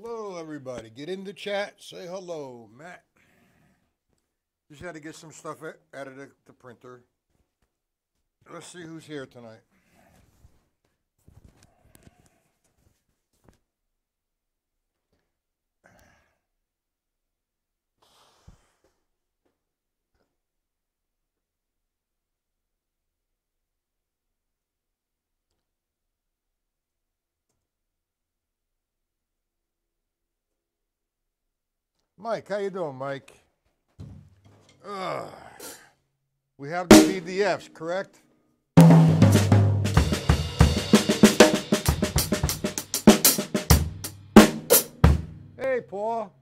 Hello, everybody. Get in the chat. Say hello, Matt. Just had to get some stuff out of the printer. Let's see who's here tonight. Mike, how you doing, Mike? Ugh. We have the PDFs, correct? Hey, Paul.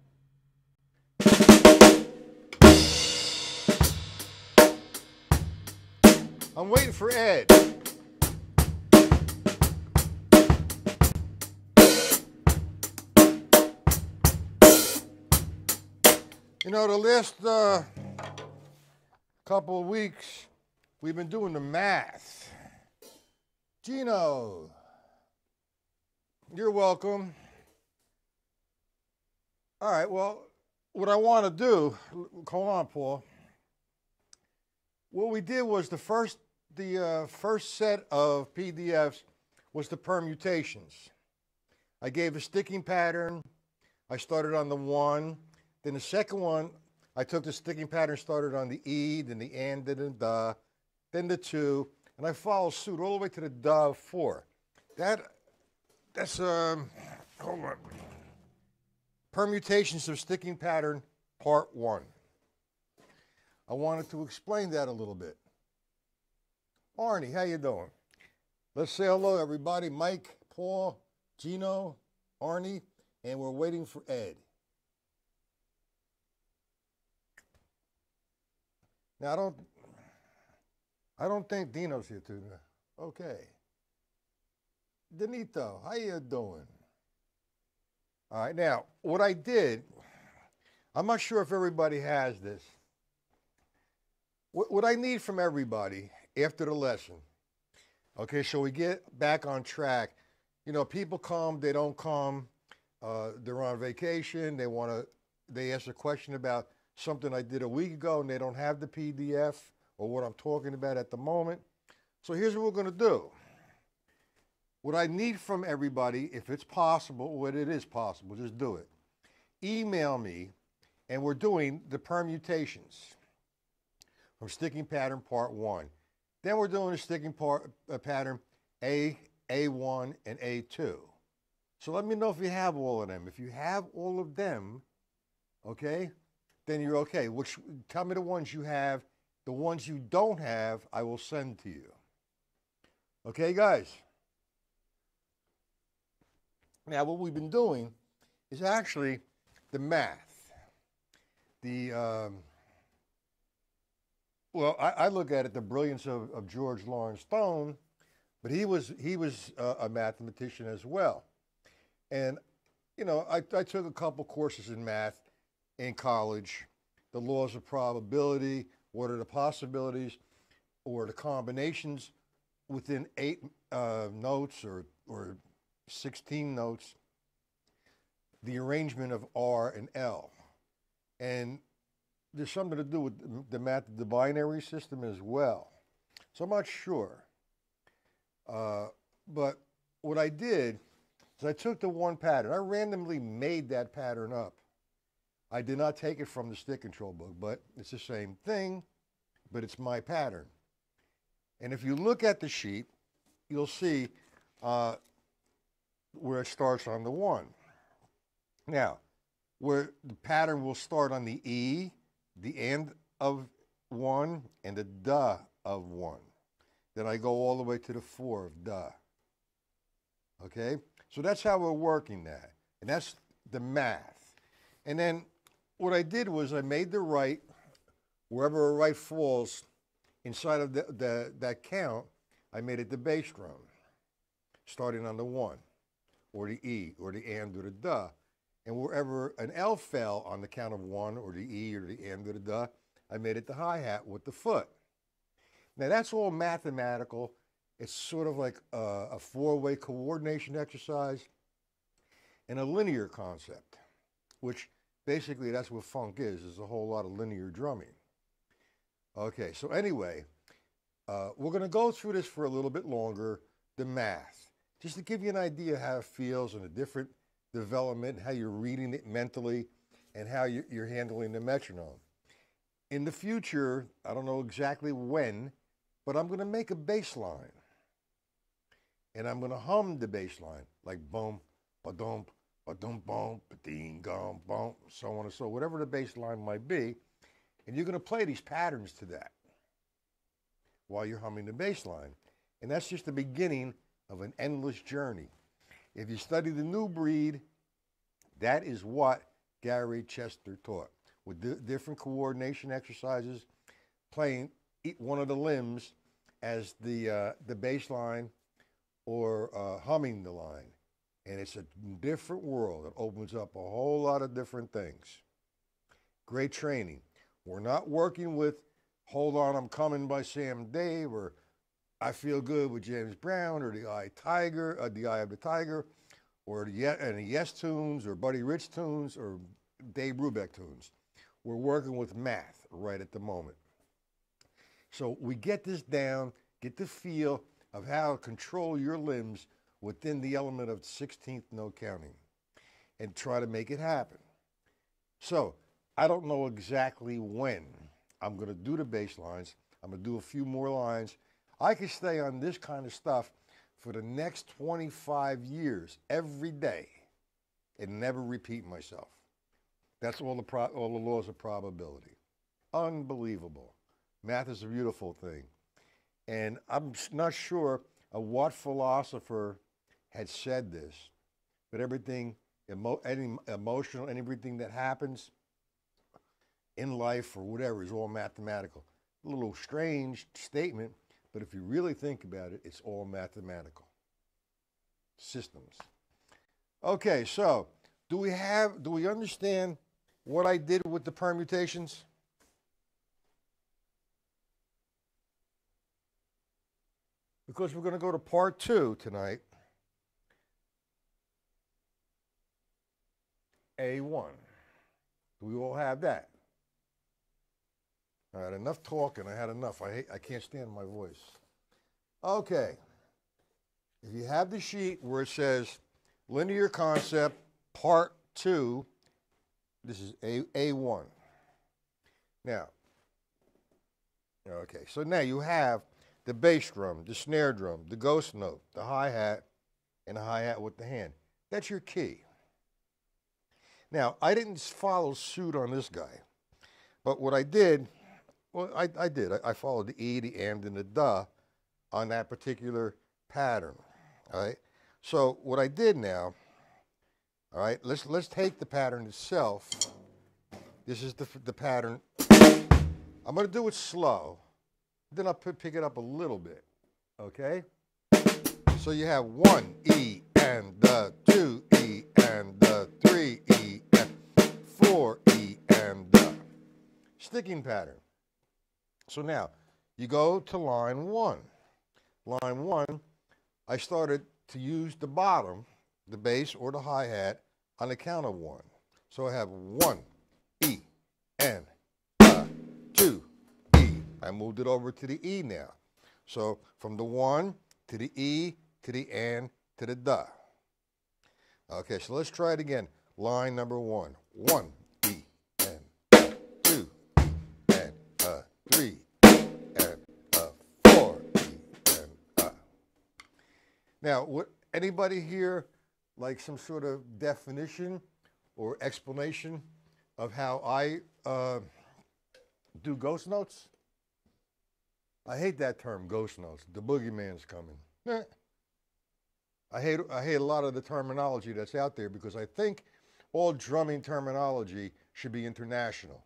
I'm waiting for Ed. You know, the last couple of weeks, we've been doing the math. Gino, you're welcome. All right, well, what I want to do, hold on, Paul. What we did was the first set of PDFs was the permutations. I gave a sticking pattern. I started on the 1. Then the second one, I took the sticking pattern, started on the E, then the and, then the da, then the 2, and I followed suit all the way to the da of 4. That's hold on. Permutations of sticking pattern, part 1. I wanted to explain that a little bit. Arnie, how you doing? Let's say hello, everybody. Mike, Paul, Gino, Arnie, and we're waiting for Ed. Now, I don't think Dino's here too. Okay. Danito, how you doing? All right, now, what I did, I'm not sure if everybody has this. What I need from everybody after the lesson, okay, so we get back on track. You know, people come, they don't come, they're on vacation, they ask a question about something I did a week ago and they don't have the PDF or what I'm talking about at the moment. So here's what we're going to do. What I need from everybody, if it's possible, what it is possible, just do it. Email me, and we're doing the permutations from sticking pattern part 1. Then we're doing the sticking pattern A1, and A2. So let me know if you have all of them. If you have all of them, okay, then you're okay. Tell me the ones you have. The ones you don't have, I will send to you. Okay, guys? Now, what we've been doing is actually the math. Well, I look at it, the brilliance of George Lawrence Stone, but he was a mathematician as well. And, you know, I took a couple courses in math in college, the laws of probability, what are the possibilities or the combinations within 8 notes or 16 notes, the arrangement of R and L. And there's something to do with the binary system as well. So I'm not sure. But what I did is I took the one pattern. I randomly made that pattern up. I did not take it from the stick control book, but it's the same thing, but it's my pattern. And if you look at the sheet, you'll see where it starts on the 1. Now, where the pattern will start on the E, the and of 1, and the da of 1. Then I go all the way to the 4 of da. Okay? So that's how we're working that. And that's the math. And then what I did was I made the right, wherever a right falls inside of that count, I made it the bass drum, starting on the 1, or the E, or the and, or the da. And wherever an L fell on the count of 1, or the E, or the and, or the da, I made it the hi-hat with the foot. Now that's all mathematical. It's sort of like a 4-way coordination exercise. and a linear concept, which basically that's what funk is. There's a whole lot of linear drumming. Okay, so anyway, we're going to go through this for a little bit longer, the math, just to give you an idea how it feels and the different development, how you're reading it mentally, and how you're handling the metronome. In the future, I don't know exactly when, but I'm going to make a bass line. And I'm going to hum the bass line, like boom, ba-dum, ba-dum, boom, ba-ding, gum, boom, so on and so, whatever the bass line might be. And you're going to play these patterns to that while you're humming the bass line. And that's just the beginning of an endless journey. If you study the New Breed, that is what Gary Chester taught, with different coordination exercises, playing one of the limbs as the bass line or humming the line. And it's a different world. It opens up a whole lot of different things. Great training. We're not working with Hold On, I'm Coming by Sam Dave, or I Feel Good with James Brown, or The Eye of the Tiger, or the Yes tunes, or Buddy Rich tunes, or Dave Brubeck tunes. We're working with math right at the moment. So we get this down, get the feel of how to control your limbs within the element of 16th note counting and try to make it happen. So I don't know exactly when I'm going to do the bass lines. I'm going to do a few more lines. I could stay on this kind of stuff for the next 25 years, every day, and never repeat myself. That's all the laws of probability. Unbelievable. Math is a beautiful thing. And I'm not sure of what philosopher had said this, but everything, any emotional, everything that happens in life or whatever is all mathematical. A little strange statement, but if you really think about it, it's all mathematical systems. Okay, so do we understand what I did with the permutations? Because we're going to go to part 2 tonight. A1. Do we all have that? All right, enough talking. I had enough. I can't stand my voice. Okay. If you have the sheet where it says linear concept, part 2, this is A1. Now, okay, so now you have the bass drum, the snare drum, the ghost note, the hi-hat, and the hi-hat with the hand. That's your key. Now, I didn't follow suit on this guy, but what I did, well, I did. I followed the E, the and, and the duh on that particular pattern, all right? So what I did now, all right, let's take the pattern itself. This is the pattern. I'm going to do it slow. Then I'll pick it up a little bit, okay? So you have 1 E and the 2 E and the 3 E and 4 E and the sticking pattern. So now you go to line 1. Line 1, I started to use the bottom, the bass or the hi-hat, on the count of 1. So I have 1 E and 2 E. I moved it over to the E now. So from the 1 to the E to the and to the duh. Okay, so let's try it again. Line number 1. 1 E and 2 E and 3 and 4 E and Now, anybody here like some sort of definition or explanation of how I do ghost notes? I hate that term, ghost notes. The boogeyman's coming. I hate a lot of the terminology that's out there because I think all drumming terminology should be international.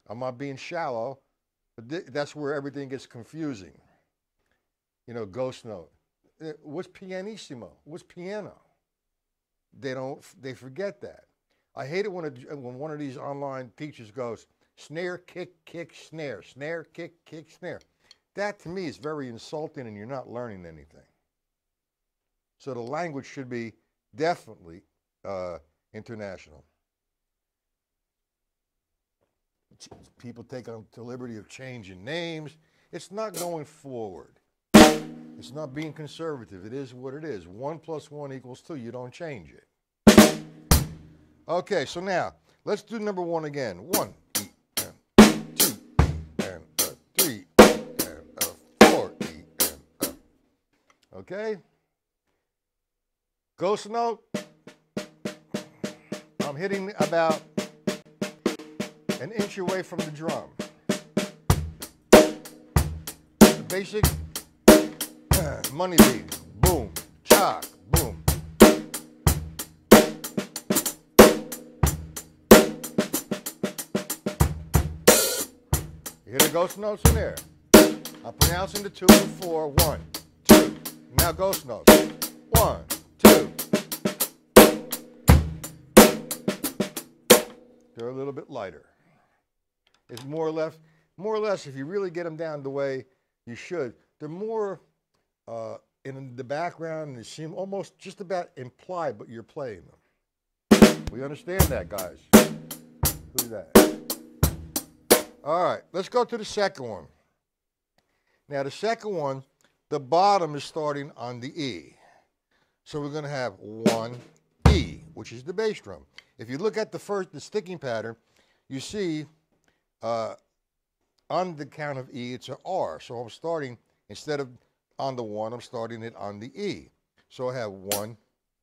I'm not being shallow, but that's where everything gets confusing. You know, ghost note. What's pianissimo? What's piano? They forget that. I hate it when one of these online teachers goes, snare, kick, kick, snare, snare, kick, kick, snare. That to me is very insulting and you're not learning anything. So the language should be definitely international. People take on the liberty of changing names. It's not going forward. It's not being conservative. It is what it is. 1 + 1 = 2. You don't change it. Okay, so now let's do number 1 again. 1 E and 2 E and 3 E and 4 E and okay. Ghost note. I'm hitting about an inch away from the drum. The basic money beat. Boom, chock, boom. You hear the ghost notes in there? I'm pronouncing the 2 and 4. 1, 2. Now ghost notes. 1, 2. They're a little bit lighter. It's more or less, if you really get them down the way you should, they're more in the background and they seem almost just about implied, but you're playing them. We understand that, guys. Who's that? All right, let's go to the second one. Now, the second one, the bottom is starting on the E. So we're going to have 1 E, which is the bass drum. If you look at the sticking pattern, you see on the count of E, it's an R. So I'm starting, instead of on the 1, I'm starting it on the E. So I have 1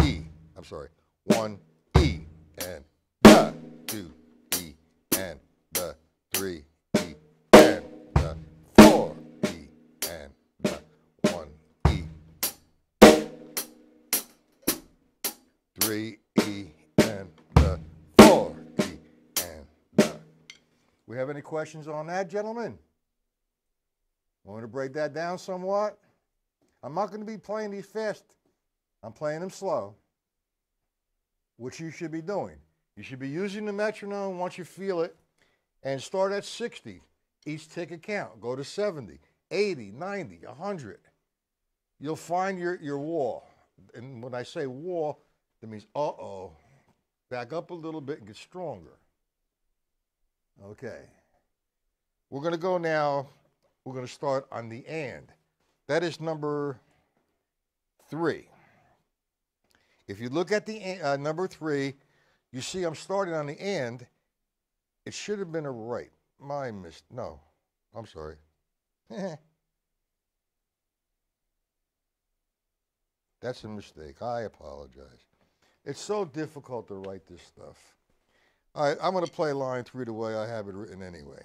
E. I'm sorry, 1 E and the 2 E and the 3 E and the 4 E and the 1 E. 3 E and the 4 E and the. We have any questions on that, gentlemen? Want to break that down somewhat? I'm not going to be playing these fast. I'm playing them slow, which you should be doing. You should be using the metronome once you feel it, and start at 60. Each tick a count. Go to 70, 80, 90, 100. You'll find your wall. And when I say wall, that means, uh-oh. Back up a little bit and get stronger. Okay. We're going to go now. We're going to start on the and. That is number 3. If you look at the number 3, you see I'm starting on the and. It should have been a right. No, I'm sorry. That's a mistake. I apologize. It's so difficult to write this stuff. All right, I'm going to play line 3 the way I have it written anyway.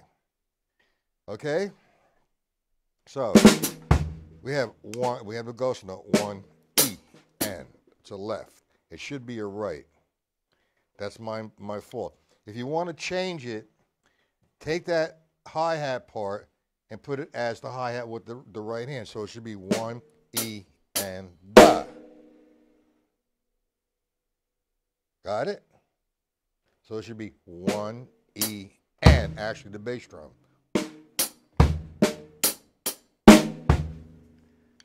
Okay? So, we have a ghost note, 1 E, and it's a left. It should be a right. That's my fault. If you want to change it, take that hi-hat part and put it as the hi-hat with the right hand. So it should be 1 E and da. Got it? So it should be 1 E and actually the bass drum.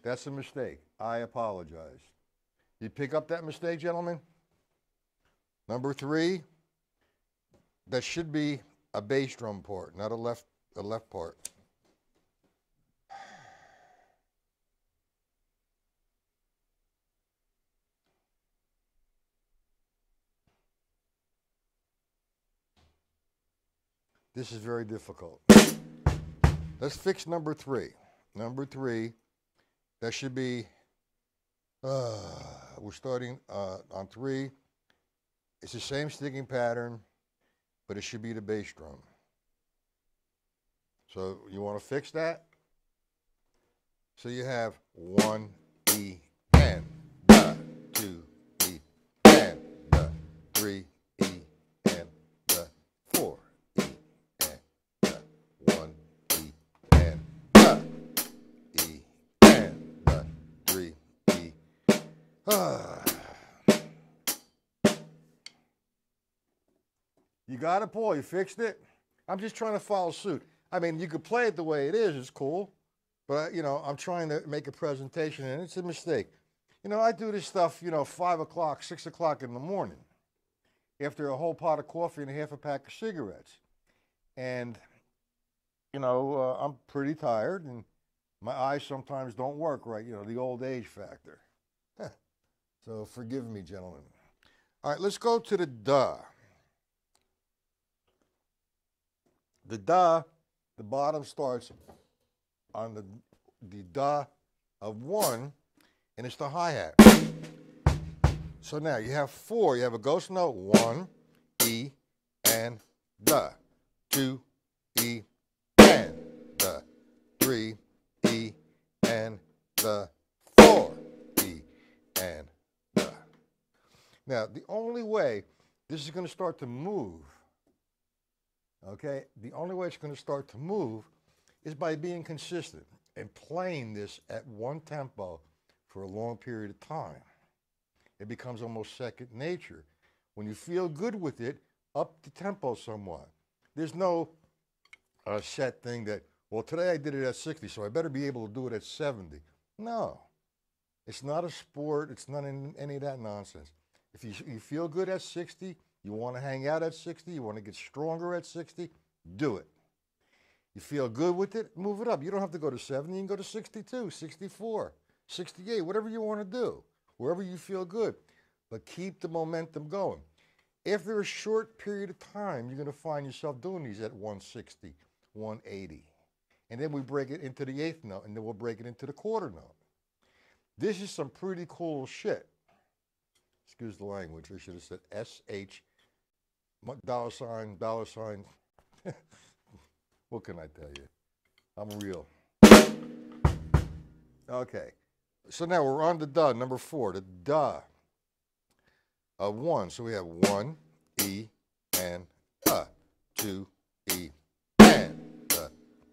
That's a mistake. I apologize. You pick up that mistake, gentlemen? Number 3, that should be a bass drum part, not a left part. This is very difficult. Let's fix number 3. Number 3, that should be, we're starting on 3. It's the same sticking pattern, but it should be the bass drum. So you want to fix that? So you have 1 E and da, 2 E and da, 3 E and da, 4 E and da, 1 E and da, E and da, 3 E. You got it, Paul? You fixed it? I'm just trying to follow suit. I mean, you could play it the way it is. It's cool. But, you know, I'm trying to make a presentation, and it's a mistake. You know, I do this stuff, 5 o'clock, 6 o'clock in the morning after a whole pot of coffee and a half a pack of cigarettes. And, I'm pretty tired and my eyes sometimes don't work right, the old age factor. So forgive me, gentlemen. All right, let's go to the duh. The duh, the bottom starts on the duh of 1, and it's the hi-hat. So now you have 4. You have a ghost note, 1, E, and duh. 2, E, and duh. 3, E, and duh. 4, E, and duh. Now, the only way this is going to start to move, okay, the only way it's going to start to move is by being consistent and playing this at one tempo for a long period of time. It becomes almost second nature. When you feel good with it, up the tempo somewhat. There's no set thing that, well, today I did it at 60, so I better be able to do it at 70. No. It's not a sport. It's not any of that nonsense. If you feel good at 60, you want to hang out at 60, you want to get stronger at 60, do it. You feel good with it, move it up. You don't have to go to 70. You can go to 62, 64, 68, whatever you want to do, wherever you feel good. But keep the momentum going. After a short period of time, you're going to find yourself doing these at 160, 180. And then we break it into the eighth note, and then we'll break it into the quarter note. This is some pretty cool shit. Excuse the language. I should have said SH, $. What can I tell you? I'm real. Okay. So now we're on the duh, number 4, the duh of 1. So we have 1, E, and 2, E, and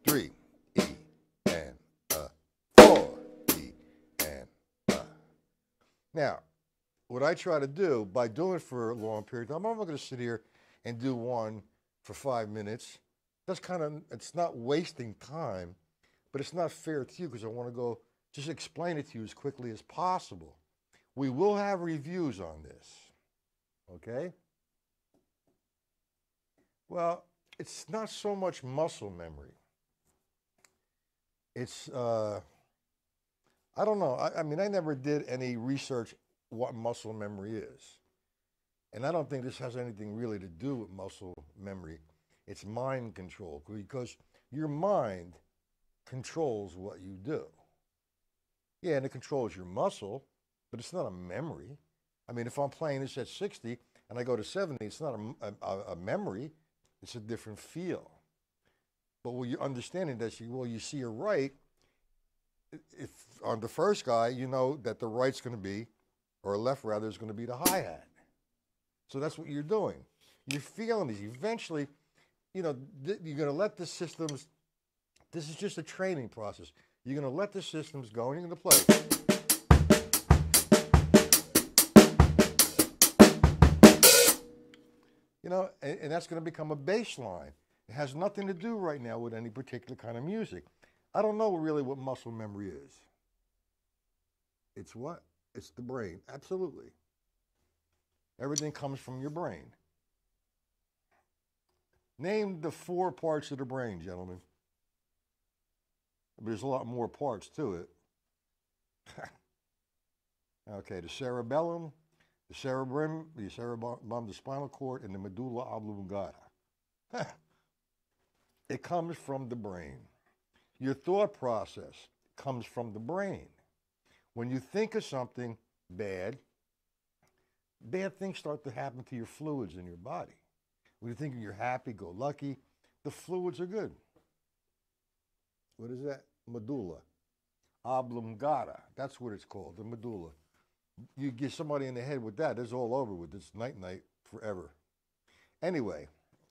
3, E, and 4, E, and Now, what I try to do by doing it for a long period of time, I'm not going to sit here and do one for 5 minutes. That's it's not wasting time, but it's not fair to you because I want to go just explain it to you as quickly as possible. We will have reviews on this, okay? Well, it's not so much muscle memory. It's, I don't know. I mean, I never did any research what muscle memory is. And I don't think this has anything really to do with muscle memory. It's mind control because your mind controls what you do. Yeah, and it controls your muscle, but it's not a memory. I mean, if I'm playing this at 60 and I go to 70, it's not a memory. It's a different feel. But what you're understanding that you see a right. If on the first guy, you know that the right's going to be, or left rather, is going to be the hi-hat. So that's what you're doing. You're feeling these. Eventually, you're going to let the systems, this is just a training process. You're going to let the systems go and you're going to play. And that's going to become a baseline. It has nothing to do right now with any particular kind of music. I don't know really what muscle memory is. It's what? It's the brain. Absolutely. Everything comes from your brain. Name the 4 parts of the brain, gentlemen. There's a lot more parts to it. Okay, the cerebellum, the cerebrum, the spinal cord, and the medulla oblongata. It comes from the brain. Your thought process comes from the brain. When you think of something bad things start to happen to your fluids in your body. When you think you're happy-go-lucky, the fluids are good. What is that? Medulla oblongata. That's what it's called, the medulla. You get somebody in the head with that, it's all over with. It's night-night forever. Anyway,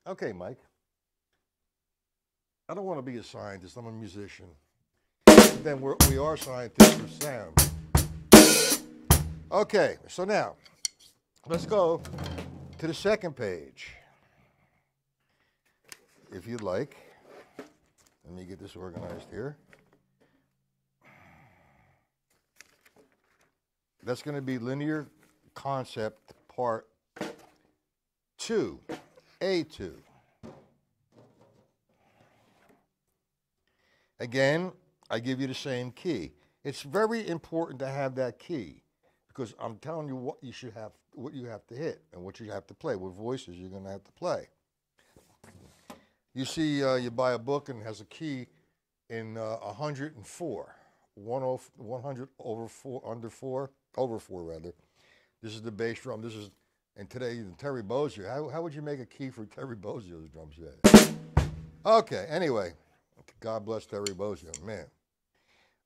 okay, Mike. I don't want to be a scientist. I'm a musician. But then we are scientists for sound. Okay, so now, let's go to the second page. If you'd like. Let me get this organized here. That's going to be linear concept part 2, A2. Again, I give you the same key. It's very important to have that key because I'm telling you what you have to hit and what you have to play, what voices you're going to have to play. You see, you buy a book and it has a key in 104, 100 over 4, under 4, over 4 rather. This is the bass drum. This is, and today Terry Bozzio. How would you make a key for Terry Bozzio's drum set? Okay, anyway, God bless Terry Bozzio, man.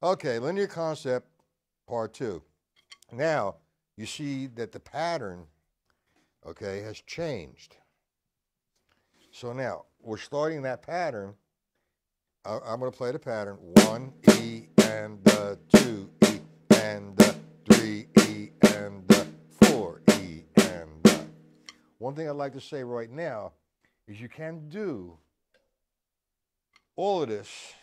Okay, linear concept, part 2. Now, you see that the pattern, okay, has changed. So now, we're starting that pattern. I'm going to play the pattern. 1, E, and 2, E, and 3, E, and 4, E, and. One thing I'd like to say right now is you can do all of this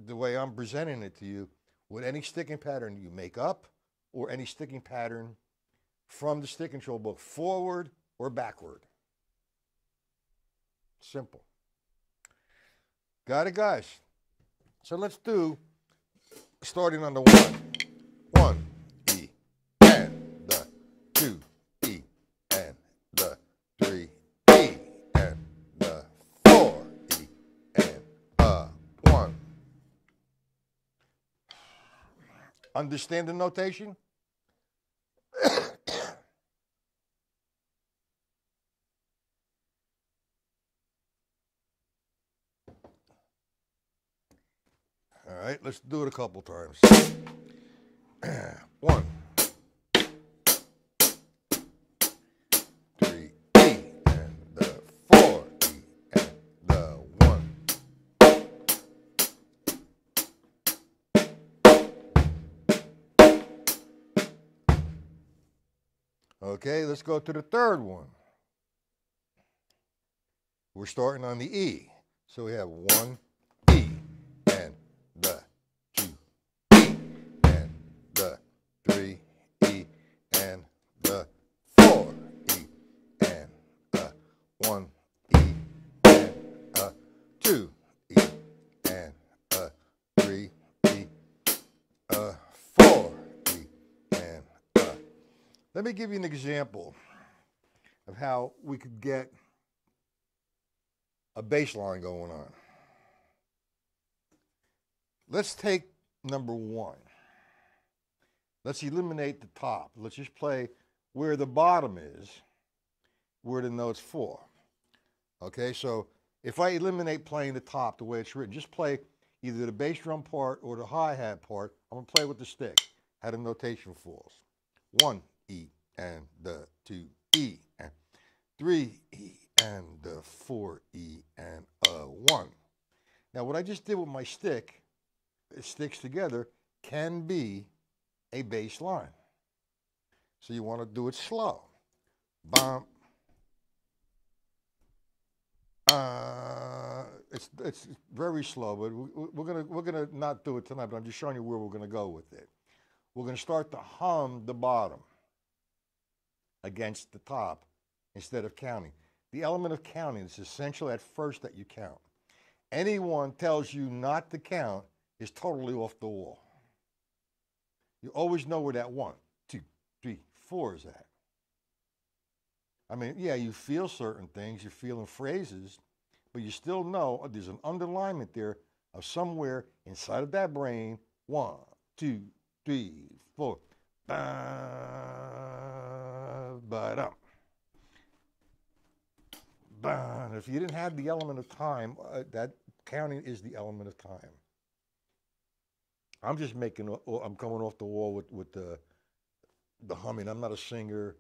the way I'm presenting it to you with any sticking pattern you make up or any sticking pattern from the stick control book, forward or backward. Simple. Got it, guys? So let's do, starting on the 1, E, and the 2, E, and the 3, E, and the 4, E, and 1. Understand the notation? All right, let's do it a couple times. 1, 3, E, and the 4, E, and the 1. Okay, let's go to the third one. We're starting on the E. So we have 1, E, and the 2, E, and the 3, E, and the 4, E, and 1, E, and 2, E, and 3, E, 4, E, and let me give you an example of how we could get a bass line going on. Let's take number 1. Let's eliminate the top. Let's just play where the bottom is, where the notes fall. Okay, so if I eliminate playing the top the way it's written, just play either the bass drum part or the hi-hat part. I'm going to play with the stick, how the notation falls. 1, E, and the 2, E, and 3, E, and the 4, E, and 1. Now, what I just did with my stick, it sticks together, can be a bass line. So you want to do it slow. Bump. It's very slow, but we're gonna not do it tonight. But I'm just showing you where we're gonna go with it. We're gonna start to hum the bottom against the top instead of counting. The element of counting is essential at first that you count. Anyone tells you not to count is totally off the wall. You always know where that 1, 2, 3, 4 is at. I mean, yeah, you feel certain things, you're feeling phrases, but you still know there's an underlinement there of somewhere inside of that brain. 1, 2, 3, 4. Ba-da. If you didn't have the element of time, that counting is the element of time. I'm just I'm coming off the wall with the humming. I'm not a singer.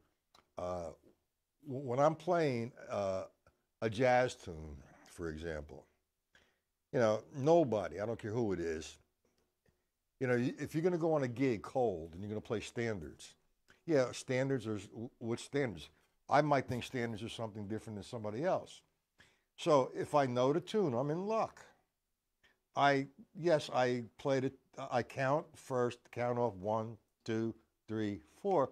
When I'm playing a jazz tune, for example, nobody, I don't care who it is, if you're going to go on a gig cold and you're going to play standards, yeah, standards are, what standards? I might think standards are something different than somebody else. So if I know the tune, I'm in luck. Yes, I played it. I count first, count off 1, 2, 3, 4.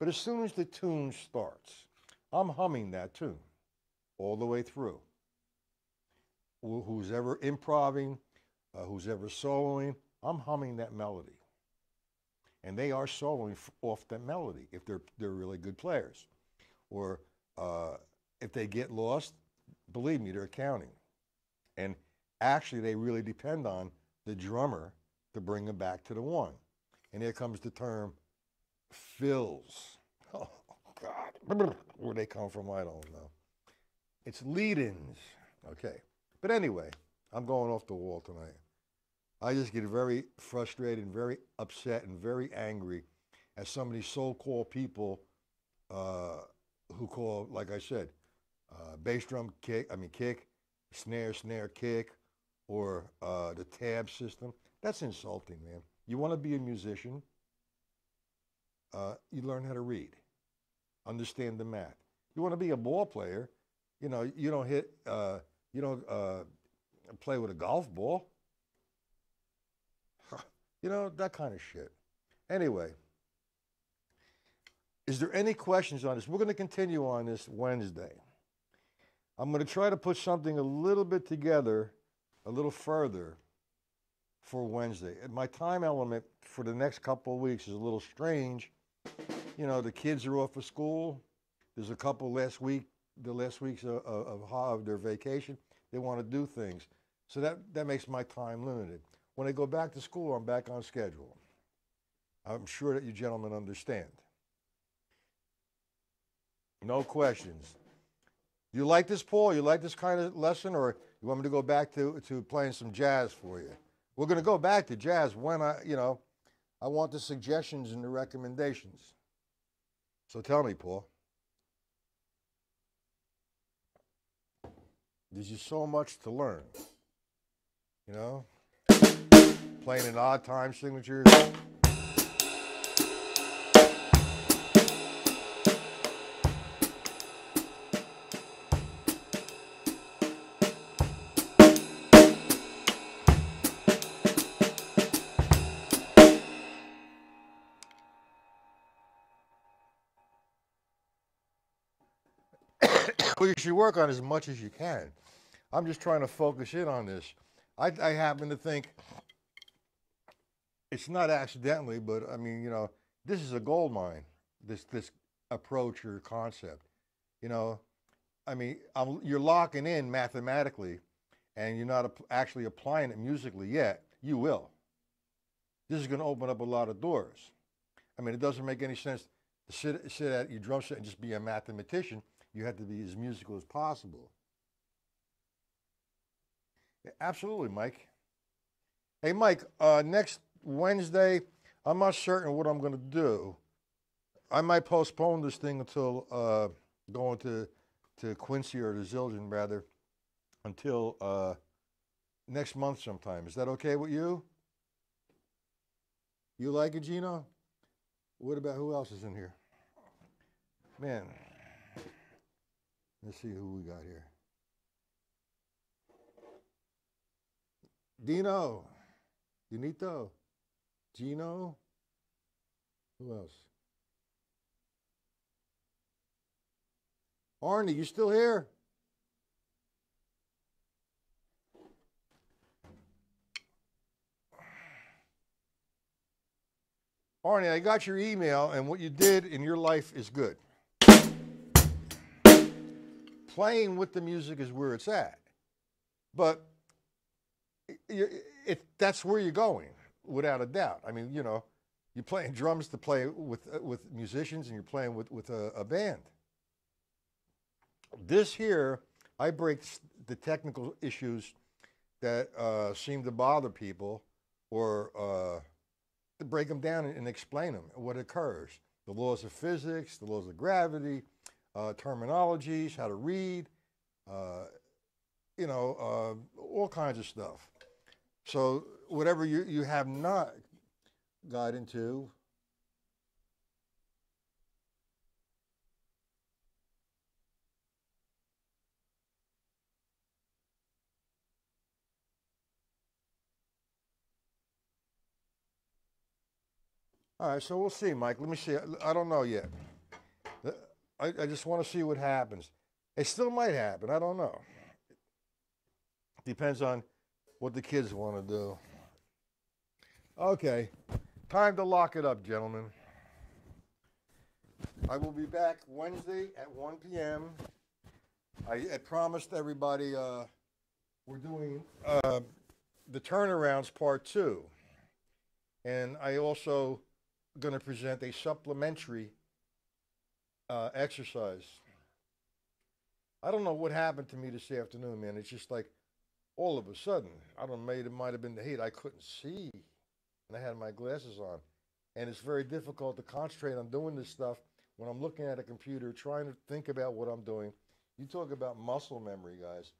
But as soon as the tune starts, I'm humming that tune all the way through. Who's ever improvising, who's ever soloing, I'm humming that melody. And they are soloing off that melody if they're really good players. Or if they get lost, believe me, they're counting. And actually, they really depend on the drummer to bring them back to the one. And here comes the term fills. Oh, God. Where they come from, I don't know. It's lead-ins. Okay. But anyway, I'm going off the wall tonight. I just get very frustrated and very upset and very angry at some of these so-called people who call, like I said, bass drum kick, snare kick, or the tab system. That's insulting, man. You want to be a musician, you learn how to read, understand the math. You want to be a ball player, you know, you don't play with a golf ball. You know, that kind of shit. Anyway, is there any questions on this? We're going to continue on this Wednesday. I'm going to try to put something a little bit together, a little further for Wednesday. And my time element for the next couple of weeks is a little strange. You know, the kids are off of school. There's a couple the last weeks of their vacation. They want to do things. So that makes my time limited. When I go back to school, I'm back on schedule. I'm sure that you gentlemen understand. No questions. Do you like this, Paul? You like this kind of lesson, or you want me to go back to playing some jazz for you? We're going to go back to jazz when I want the suggestions and the recommendations. So tell me, Paul. There's just so much to learn, you know? Playing in odd time signatures. Well, you should work on as much as you can. I'm just trying to focus in on this. I happen to think it's not accidentally, but I mean, you know, this is a gold mine, this approach or concept. You know, I mean, you're locking in mathematically, and you're not actually applying it musically yet. You will. This is going to open up a lot of doors. I mean, it doesn't make any sense to sit at your drum set and just be a mathematician. You have to be as musical as possible. Yeah, absolutely, Mike. Hey, Mike, next Wednesday, I'm not certain what I'm going to do. I might postpone this thing until going to Quincy or to Zildjian, rather, until next month sometime. Is that okay with you? You like it, Gino? What about who else is in here? Man, let's see who we got here. Dino, Dinito, Gino. Who else? Arnie, you still here? Arnie, I got your email, and what you did in your life is good. Playing with the music is where it's at. But that's where you're going, without a doubt. I mean, you know, you're playing drums to play with musicians, and you're playing with a band. This here, I break the technical issues that seem to bother people, or to break them down and explain them, what occurs. The laws of physics, the laws of gravity, terminologies, how to read, all kinds of stuff. So whatever you have not got into, All right, so we'll see, Mike. Let me see. I don't know yet. I just want to see what happens. It still might happen. I don't know. Depends on what the kids want to do. Okay, time to lock it up, gentlemen. I will be back Wednesday at 1 p.m. I promised everybody we're doing the turnarounds part 2. And I also going to present a supplementary exercise. I don't know what happened to me this afternoon, man. It's just like all of a sudden, I don't know, it might have been the heat. I couldn't see, and I had my glasses on. And it's very difficult to concentrate on doing this stuff when I'm looking at a computer, trying to think about what I'm doing. You talk about muscle memory, guys.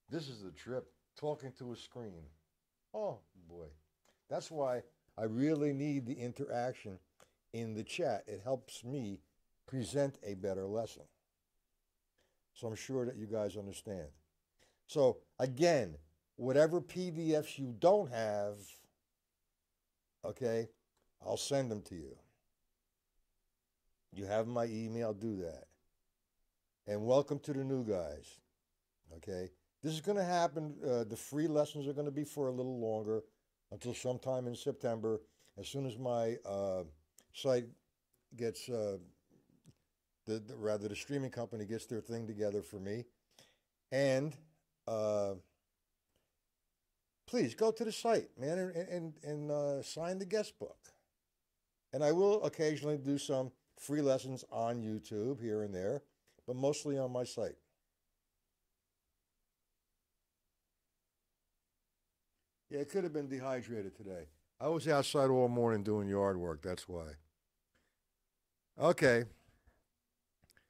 This is the trip, talking to a screen. Oh, boy. That's why I really need the interaction in the chat. It helps me present a better lesson. So I'm sure that you guys understand. So again, whatever PDFs you don't have, okay, I'll send them to you. You have my email, do that. And welcome to the new guys, okay? This is going to happen. The free lessons are going to be for a little longer until sometime in September. As soon as my site gets, the streaming company gets their thing together for me. And please go to the site, man, and sign the guest book. And I will occasionally do some free lessons on YouTube here and there, but mostly on my site. Yeah, it could have been dehydrated today. I was outside all morning doing yard work, that's why. Okay,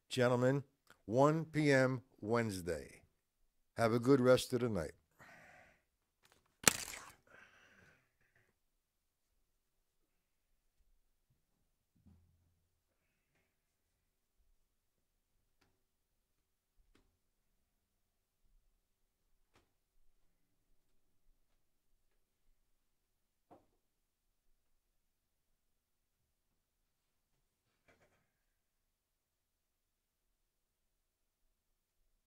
gentlemen, 1 p.m. Wednesday. Have a good rest of the night.